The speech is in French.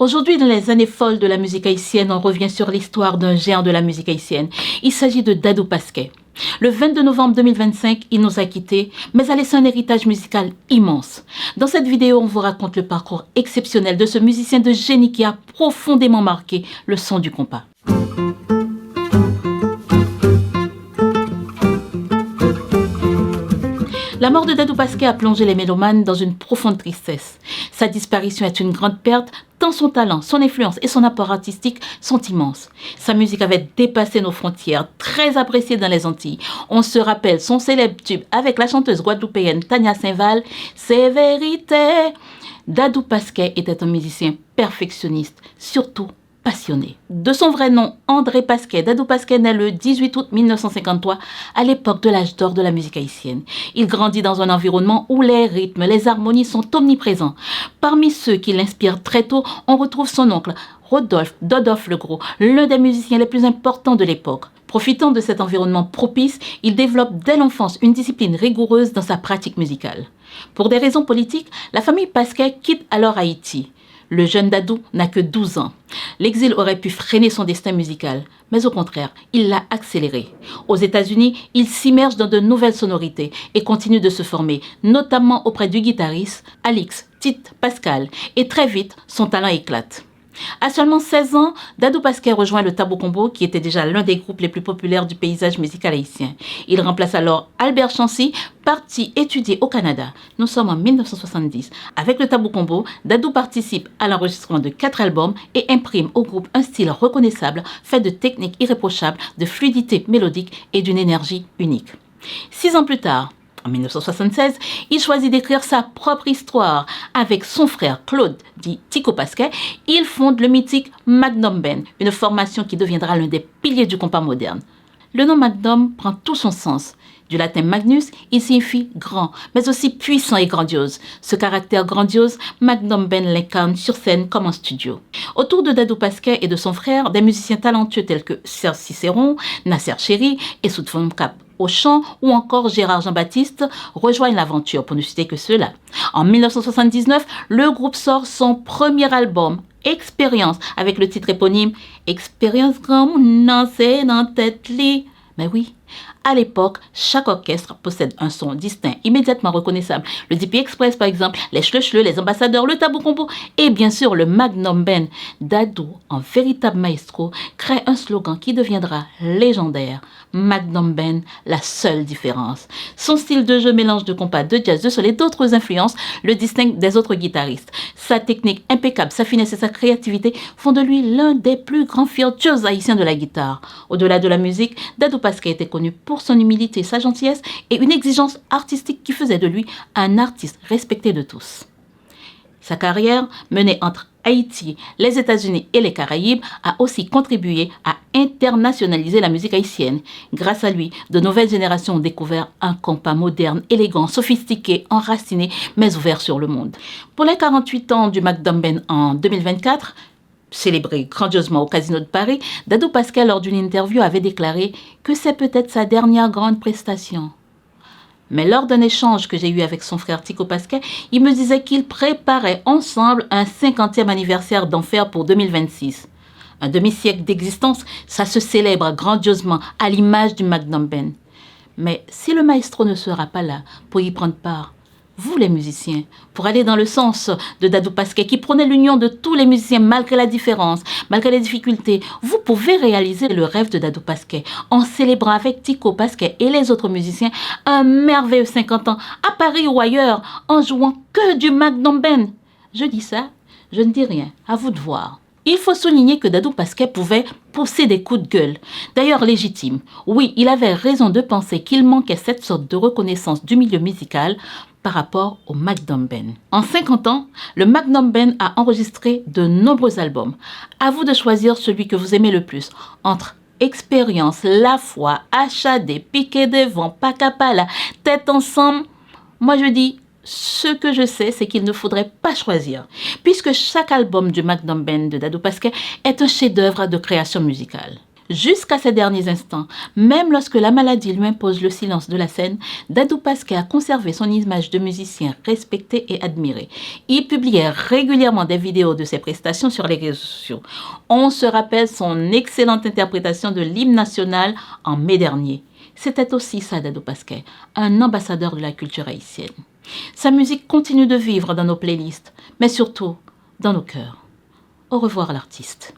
Aujourd'hui, dans les années folles de la musique haïtienne, on revient sur l'histoire d'un géant de la musique haïtienne. Il s'agit de Dadou Pasquet. Le 22 novembre 2025, il nous a quittés, mais a laissé un héritage musical immense. Dans cette vidéo, on vous raconte le parcours exceptionnel de ce musicien de génie qui a profondément marqué le son du compas. La mort de Dadou Pasquet a plongé les mélomanes dans une profonde tristesse. Sa disparition est une grande perte, tant son talent, son influence et son apport artistique sont immenses. Sa musique avait dépassé nos frontières, très appréciée dans les Antilles. On se rappelle son célèbre tube avec la chanteuse guadeloupéenne Tania Saint-Val, C'est vérité. Dadou Pasquet était un musicien perfectionniste, surtout passionné. De son vrai nom, André Pasquet, Dadou Pasquet naît le 18 août 1953, à l'époque de l'âge d'or de la musique haïtienne. Il grandit dans un environnement où les rythmes, les harmonies sont omniprésents. Parmi ceux qui l'inspirent très tôt, on retrouve son oncle, Rodolphe Dodolphe Le Gros, l'un des musiciens les plus importants de l'époque. Profitant de cet environnement propice, il développe dès l'enfance une discipline rigoureuse dans sa pratique musicale. Pour des raisons politiques, la famille Pasquet quitte alors Haïti. Le jeune Dadou n'a que 12 ans. L'exil aurait pu freiner son destin musical, mais au contraire, il l'a accéléré. Aux États-Unis, il s'immerge dans de nouvelles sonorités et continue de se former, notamment auprès du guitariste Alix Tite Pascal, et très vite, son talent éclate. À seulement 16 ans, Dadou Pasquet rejoint le Tabou Combo, qui était déjà l'un des groupes les plus populaires du paysage musical haïtien. Il remplace alors Albert Chancy, parti étudier au Canada. Nous sommes en 1970. Avec le Tabou Combo, Dadou participe à l'enregistrement de 4 albums et imprime au groupe un style reconnaissable, fait de techniques irréprochables, de fluidité mélodique et d'une énergie unique. 6 ans plus tard, en 1976, il choisit d'écrire sa propre histoire. Avec son frère Claude, dit Tico Pasquet, il fonde le mythique Magnum Band, une formation qui deviendra l'un des piliers du compas moderne. Le nom Magnum prend tout son sens. Du latin magnus, il signifie grand, mais aussi puissant et grandiose. Ce caractère grandiose, Magnum Band l'incarne sur scène comme en studio. Autour de Dadou Pasquet et de son frère, des musiciens talentueux tels que Serge Cicéron, Nasser Chéri et Soutphone Cap au chant ou encore Gérard Jean-Baptiste rejoignent l'aventure, pour ne citer que ceux-là. En 1979, le groupe sort son premier album, Expérience, avec le titre éponyme Expérience grand non c'est dans tête li. Mais oui, à l'époque, chaque orchestre possède un son distinct, immédiatement reconnaissable. Le DP Express, par exemple, les Chleux, les Ambassadeurs, le Tabou Combo et bien sûr le Magnum Band. Dadou, en véritable maestro, crée un slogan qui deviendra légendaire. Magnum Band, la seule différence. Son style de jeu mélange de compas, de jazz, de soul et d'autres influences le distingue des autres guitaristes. Sa technique impeccable, sa finesse et sa créativité font de lui l'un des plus grands virtuoses haïtiens de la guitare. Au-delà de la musique, Dadou Pasquet était connu pour son humilité, sa gentillesse et une exigence artistique qui faisait de lui un artiste respecté de tous. Sa carrière, menée entre Haïti, les États-Unis et les Caraïbes, a aussi contribué à internationaliser la musique haïtienne. Grâce à lui, de nouvelles générations ont découvert un compas moderne, élégant, sophistiqué, enraciné, mais ouvert sur le monde. Pour les 48 ans du Magnum Band en 2024, célébré grandiosement au Casino de Paris, Dadou Pasquet, lors d'une interview, avait déclaré que c'est peut-être sa dernière grande prestation. Mais lors d'un échange que j'ai eu avec son frère Tico Pasquet, il me disait qu'ils préparaient ensemble un 50e anniversaire d'Enfer pour 2026. Un demi-siècle d'existence, ça se célèbre grandiosement à l'image du Magnum Band. Mais si le maestro ne sera pas là pour y prendre part, vous les musiciens, pour aller dans le sens de Dadou Pasquet qui prônait l'union de tous les musiciens malgré la différence, malgré les difficultés, vous pouvez réaliser le rêve de Dadou Pasquet en célébrant avec Tico Pasquet et les autres musiciens un merveilleux 50 ans à Paris ou ailleurs en jouant que du Magnum Band. Je dis ça, je ne dis rien, à vous de voir. Il faut souligner que Dadou Pasquet pouvait pousser des coups de gueule, d'ailleurs légitimes. Oui, il avait raison de penser qu'il manquait cette sorte de reconnaissance du milieu musical par rapport au Magnum Band. En 50 ans, le Magnum Band a enregistré de nombreux albums. À vous de choisir celui que vous aimez le plus, entre Expérience, La Foi, HAD, Piqué des Vents, Pacapala, Tête Ensemble. Moi je dis, ce que je sais, c'est qu'il ne faudrait pas choisir, puisque chaque album du Magnum Band de Dadou Pasquet est un chef-d'œuvre de création musicale. Jusqu'à ces derniers instants, même lorsque la maladie lui impose le silence de la scène, Dadou Pasquet a conservé son image de musicien respecté et admiré. Il publiait régulièrement des vidéos de ses prestations sur les réseaux sociaux. On se rappelle son excellente interprétation de l'hymne national en mai dernier. C'était aussi ça, Dadou Pasquet, un ambassadeur de la culture haïtienne. Sa musique continue de vivre dans nos playlists, mais surtout dans nos cœurs. Au revoir l'artiste.